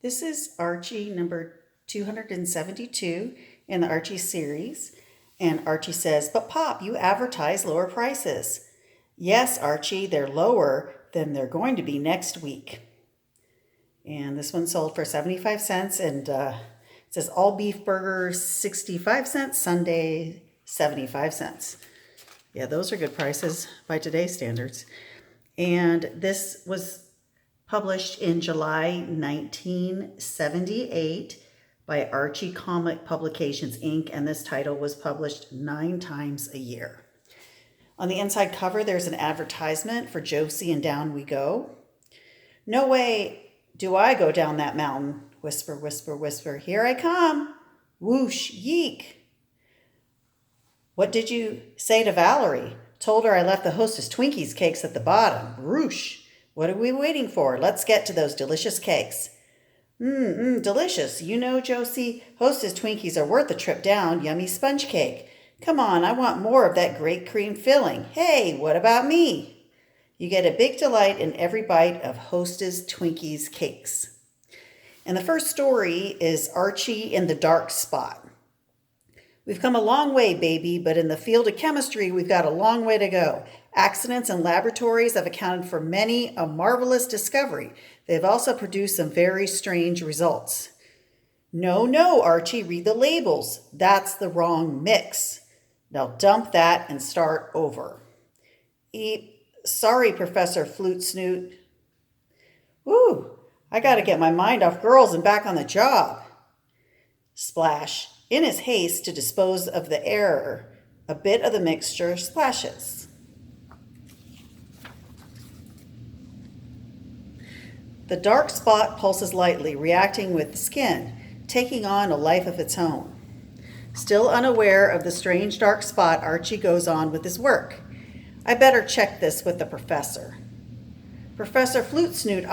This is Archie number 272 in the Archie series. And Archie says, "But Pop, you advertise lower prices." "Yes, Archie, they're lower than they're going to be next week." And this one sold for 75 cents. And it says all beef burgers, 65 cents, Sunday, 75 cents. Yeah, those are good prices by today's standards. And this was published in July 1978 by Archie Comic Publications, Inc., and this title was published 9 times a year. On the inside cover, there's an advertisement for Josie and Down We Go. "No way do I go down that mountain. Whisper, whisper, whisper. Here I come. Whoosh, yeek. What did you say to Valerie? Told her I left the hostess Twinkies cakes at the bottom. Roosh. What are we waiting for? Let's get to those delicious cakes." Delicious. You know, Josie, hostess Twinkies are worth the trip down. Yummy sponge cake. Come on, I want more of that great cream filling. Hey, what about me? You get a big delight in every bite of hostess Twinkies cakes. And the first story is Archie in the Dark Spot. "We've come a long way, baby, but in the field of chemistry, we've got a long way to go. Accidents and laboratories have accounted for many a marvelous discovery. They've also produced some very strange results." No, Archie, read the labels. That's the wrong mix. Now dump that and start over." Sorry, Professor Flute Snoot." "Woo, I gotta get my mind off girls and back on the job." Splash. In his haste to dispose of the error, a bit of the mixture splashes. The dark spot pulses lightly, reacting with the skin, taking on a life of its own. Still unaware of the strange dark spot, Archie goes on with his work. "I better check this with the professor." "Professor Flute Snoot,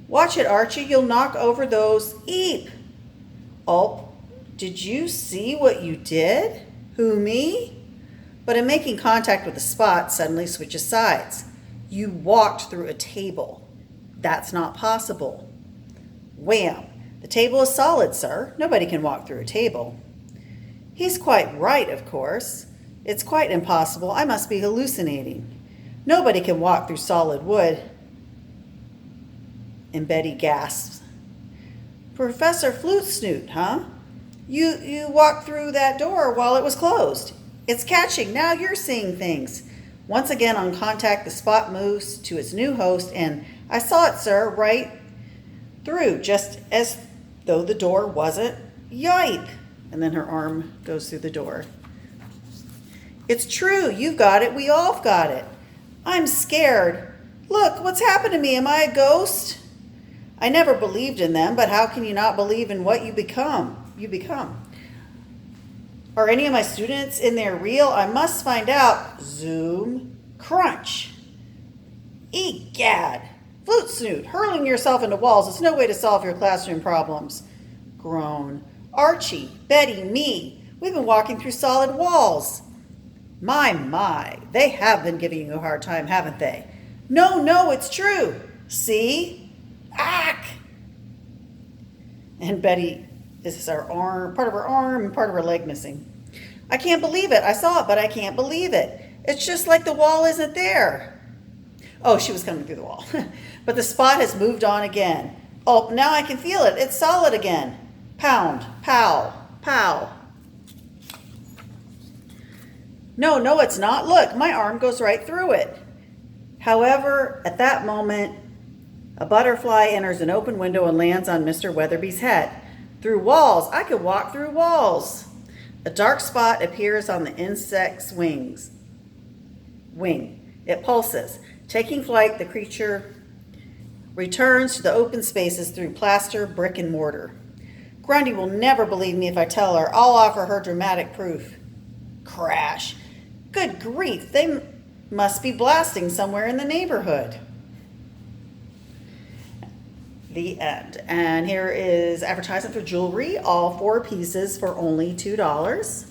Watch it, Archie, you'll knock over those. Eep! Oh, did you see what you did?" "Who, me?" But in making contact with the spot, suddenly switches sides. "You walked through a table. That's not possible." Wham! "The table is solid, sir. Nobody can walk through a table." "He's quite right, of course. It's quite impossible. I must be hallucinating. Nobody can walk through solid wood." And Betty gasps. "Professor Flute Snoot, huh? You walked through that door while it was closed. It's catching. Now you're seeing things." Once again on contact, the spot moves to its new host, and "I saw it, sir, right through, just as though the door wasn't. Yipe!" And then her arm goes through the door. "It's true. You've got it. We all've got it. I'm scared. Look, what's happened to me? Am I a ghost?" "I never believed in them, but how can you not believe in what you become? Are any of my students in there real? I must find out." Zoom. Crunch. Egad! Flute Snoot, hurling yourself into walls is no way to solve your classroom problems. Groan. "Archie, Betty, me, we've been walking through solid walls." My, they have been giving you a hard time, haven't they?" No, it's true. See? Ack! And Betty, this is her arm, part of her arm and part of her leg missing. "I can't believe it. I saw it, but I can't believe it. It's just like the wall isn't there." Oh, she was coming through the wall. "But the spot has moved on again. Oh, now I can feel it. It's solid again. Pound, pow, pow." No, it's not. Look, my arm goes right through it." However, at that moment, a butterfly enters an open window and lands on Mr. Weatherby's head. "Through walls. I could walk through walls." A dark spot appears on the insect's wing. It pulses. Taking flight, the creature returns to the open spaces through plaster, brick, and mortar. "Grundy will never believe me if I tell her. I'll offer her dramatic proof." Crash. Good grief, they must be blasting somewhere in the neighborhood. The end. And here is advertisement for jewelry, all 4 pieces for only $2.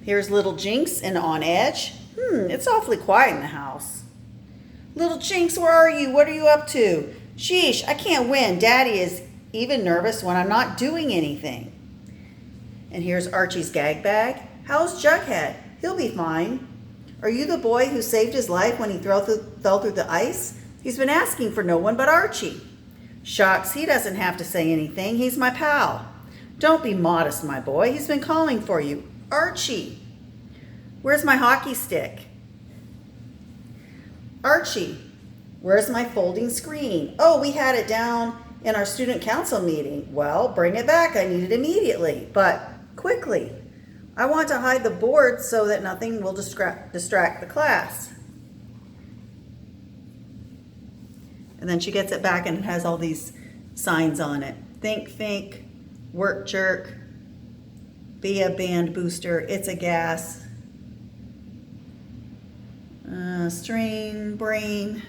Here's Little Jinx in On Edge. It's awfully quiet in the house. "Little Jinx, where are you? What are you up to?" Sheesh, I can't win. Daddy is even nervous when I'm not doing anything. And here's Archie's gag bag. How's Jughead? He'll be fine. Are you the boy who saved his life when he fell through the ice? He's been asking for no one but Archie. Shucks, he doesn't have to say anything. He's my pal. Don't be modest, my boy. He's been calling for you. Archie. Where's my hockey stick? Archie. Where's my folding screen? Oh, we had it down in our student council meeting. Well, bring it back. I need it immediately, but quickly. I want to hide the board so that nothing will distract the class. And then she gets it back and it has all these signs on it. Think, work jerk, be a band booster, it's a gas, strain, brain.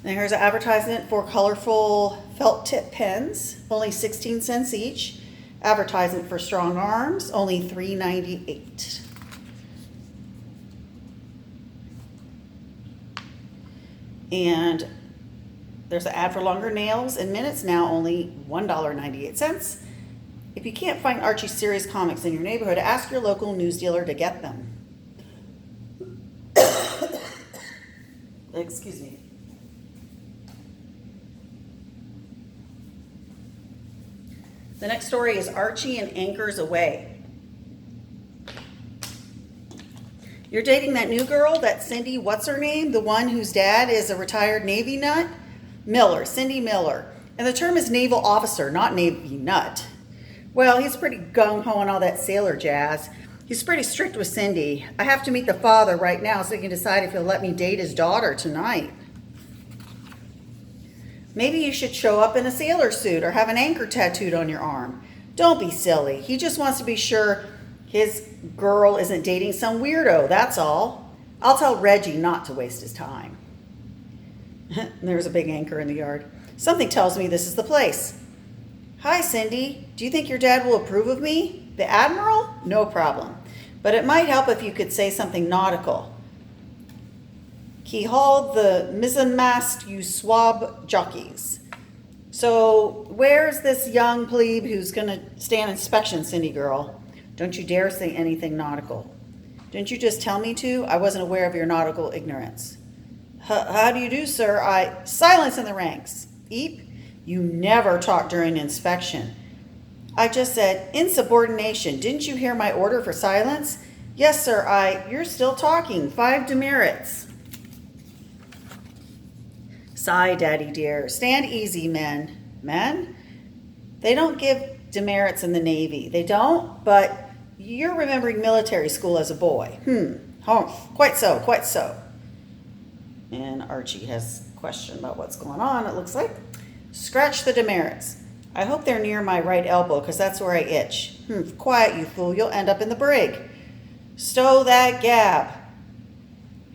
And here's an advertisement for colorful felt tip pens, only 16 cents each. Advertisement for strong arms, only $3.98. And there's an ad for longer nails and minutes, now only $1.98. If you can't find Archie series comics in your neighborhood, ask your local news dealer to get them. Excuse me. The next story is Archie and Anchors Away. You're dating that new girl, that Cindy, what's her name? The one whose dad is a retired Navy nut? Miller, Cindy Miller. And the term is naval officer, not Navy nut. Well, he's pretty gung-ho on all that sailor jazz. He's pretty strict with Cindy. I have to meet the father right now so he can decide if he'll let me date his daughter tonight. Maybe you should show up in a sailor suit or have an anchor tattooed on your arm. Don't be silly. He just wants to be sure his girl isn't dating some weirdo, that's all. I'll tell Reggie not to waste his time. There's a big anchor in the yard. Something tells me this is the place. Hi, Cindy. Do you think your dad will approve of me? The Admiral? No problem. But it might help if you could say something nautical. He hauled the mizzenmast, you swab jockeys. So where's this young plebe who's going to stand inspection, Cindy girl? Don't you dare say anything nautical. Didn't you just tell me to? I wasn't aware of your nautical ignorance. How do you do, sir? Silence in the ranks. Eep, you never talk during inspection. I just said insubordination. Didn't you hear my order for silence? Yes, sir, you're still talking. 5 demerits. Sigh, daddy dear. Stand easy, men. Men? They don't give demerits in the Navy. They don't, but you're remembering military school as a boy. Oh, quite so, quite so. And Archie has a question about what's going on, it looks like. Scratch the demerits. I hope they're near my right elbow, because that's where I itch. Quiet, you fool. You'll end up in the brig. Stow that gab.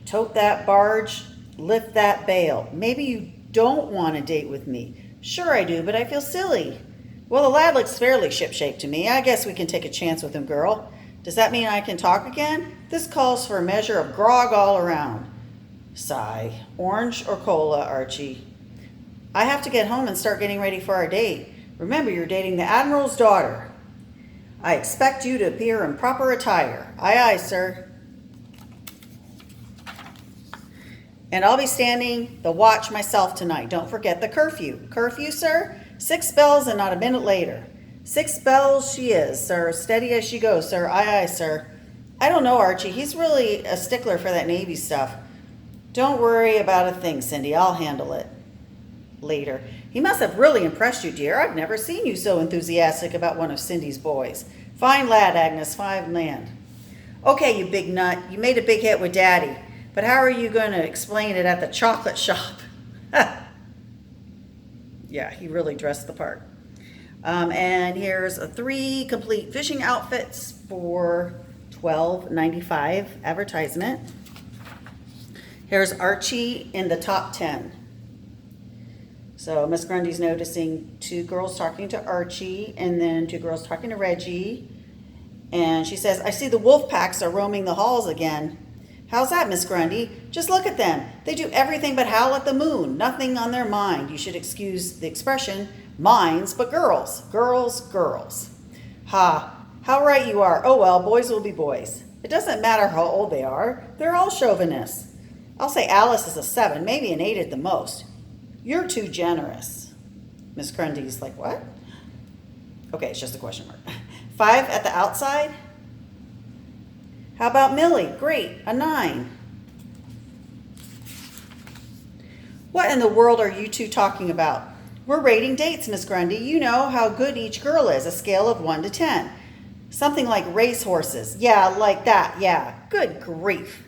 Tote that barge. Lift that bale. Maybe you don't want to date with me. Sure I do, but I feel silly. Well, the lad looks fairly shipshape to me. I guess we can take a chance with him, girl. Does that mean I can talk again? This calls for a measure of grog all around. Sigh. Orange or cola, Archie? I have to get home and start getting ready for our date. Remember, you're dating the Admiral's daughter. I expect you to appear in proper attire. Aye, aye, sir. And I'll be standing the watch myself tonight. Don't forget the curfew. Curfew, sir? 6 bells and not a minute later. 6 bells she is, sir. Steady as she goes, sir. Aye, aye, sir. I don't know, Archie. He's really a stickler for that Navy stuff. Don't worry about a thing, Cindy. I'll handle it. Later. He must have really impressed you, dear. I've never seen you so enthusiastic about one of Cindy's boys. Fine lad, Agnes. Fine lad. Okay, you big nut. You made a big hit with Daddy. But how are you going to explain it at the chocolate shop? Yeah, he really dressed the part. And here's 3 complete fishing outfits for $12.95 advertisement. Here's Archie in the top 10. So Miss Grundy's noticing 2 girls talking to Archie and then 2 girls talking to Reggie. And she says, I see the wolf packs are roaming the halls again. How's that, Miss Grundy? Just look at them. They do everything but howl at the moon. Nothing on their mind. You should excuse the expression, minds, but girls. Girls, girls. Ha, how right you are. Oh well, boys will be boys. It doesn't matter how old they are. They're all chauvinists. I'll say Alice is a 7, maybe an 8 at the most. You're too generous. Miss Grundy's like, what? Okay, it's just a question mark. 5 at the outside? How about Millie? Great, a 9. What in the world are you two talking about? We're rating dates, Miss Grundy. You know how good each girl is, a scale of 1 to 10. Something like racehorses. Yeah, like that, yeah. Good grief.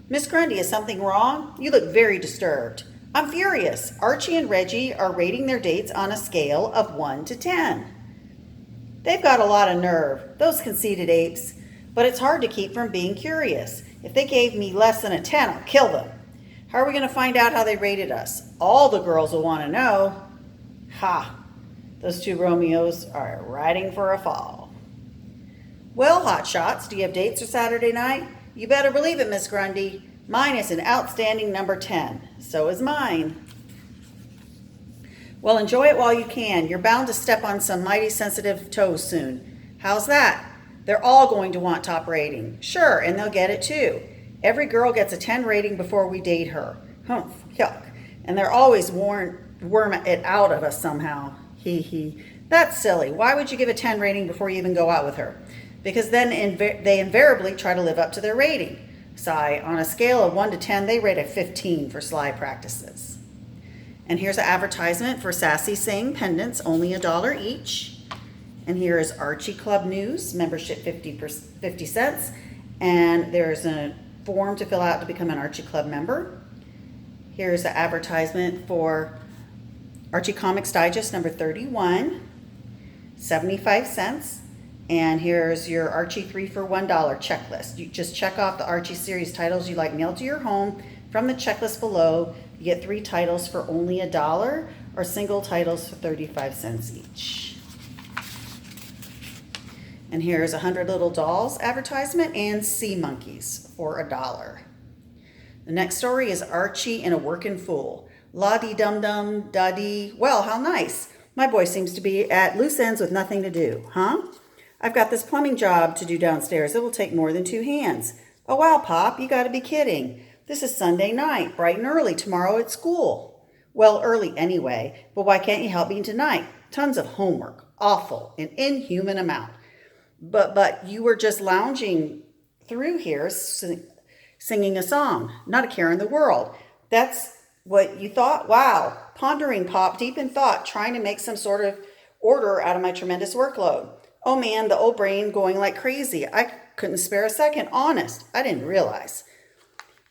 Miss Grundy, is something wrong? You look very disturbed. I'm furious. Archie and Reggie are rating their dates on a scale of 1 to 10. They've got a lot of nerve, those conceited apes. But it's hard to keep from being curious. If they gave me less than a 10, I'll kill them. How are we going to find out how they rated us? All the girls will want to know. Ha! Those two Romeos are riding for a fall. Well, hotshots, do you have dates for Saturday night? You better believe it, Miss Grundy. Mine is an outstanding number 10. So is mine. Well, enjoy it while you can. You're bound to step on some mighty sensitive toes soon. How's that? They're all going to want top rating. Sure, and they'll get it too. Every girl gets a 10 rating before we date her. Humph, yuck. And they're always worm it out of us somehow. Hee hee. That's silly. Why would you give a 10 rating before you even go out with her? Because then they invariably try to live up to their rating. Sigh, on a scale of 1 to 10, they rate a 15 for sly practices. And here's an advertisement for Sassy Sing pendants, only $1 each. And here is Archie Club News, membership 50 cents. And there's a form to fill out to become an Archie Club member. Here's an advertisement for Archie Comics Digest number 31, 75 cents. And here's your Archie 3 for $1 checklist. You just check off the Archie series titles you like mailed to your home. From the checklist below, you get 3 titles for only $1 or single titles for 35 cents each. And here's 100 Little Dolls advertisement and Sea Monkeys for $1. The next story is Archie and a Workin' Fool. La-dee-dum-dum, da-dee. Well, how nice. My boy seems to be at loose ends with nothing to do, huh? I've got this plumbing job to do downstairs. It will take more than 2 hands. Oh, wow, Pop, you gotta be kidding. This is Sunday night, bright and early, tomorrow at school. Well, early anyway, but why can't you help me tonight? Tons of homework. Awful. An inhuman amount. But you were just lounging through here singing a song. Not a care in the world. That's what you thought? Wow. Pondering, Pop, deep in thought, trying to make some sort of order out of my tremendous workload. Oh man, the old brain going like crazy. I couldn't spare a second. Honest. I didn't realize.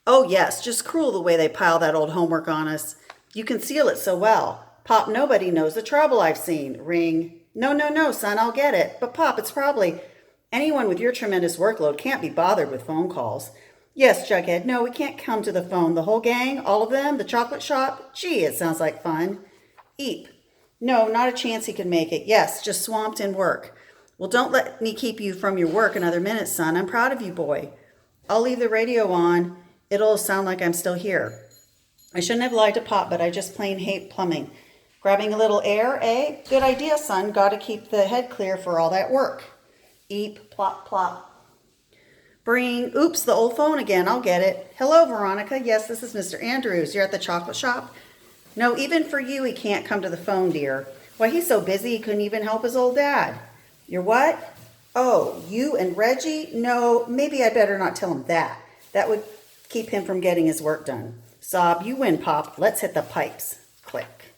Oh yes, just cruel the way they pile that old homework on us. You conceal it so well. Pop, nobody knows the trouble I've seen. Ring. No, son, I'll get it. But Pop, it's probably anyone with your tremendous workload can't be bothered with phone calls. Yes, Jughead, no, we can't come to the phone. The whole gang, all of them, the chocolate shop. Gee, it sounds like fun. Eep. No, not a chance he could make it. Yes, just swamped in work. Well, don't let me keep you from your work another minute, son. I'm proud of you, boy. I'll leave the radio on. It'll sound like I'm still here. I shouldn't have lied to Pop, but I just plain hate plumbing. Grabbing a little air, eh? Good idea, son. Got to keep the head clear for all that work. Eep, plop, plop. Bring, oops, the old phone again. I'll get it. Hello, Veronica. Yes, this is Mr. Andrews. You're at the chocolate shop? No, even for you, he can't come to the phone, dear. Why, he's so busy he couldn't even help his old dad. You're what? Oh, you and Reggie? No, maybe I better not tell him that. That would keep him from getting his work done. Sob, you win, Pop. Let's hit the pipes. Click.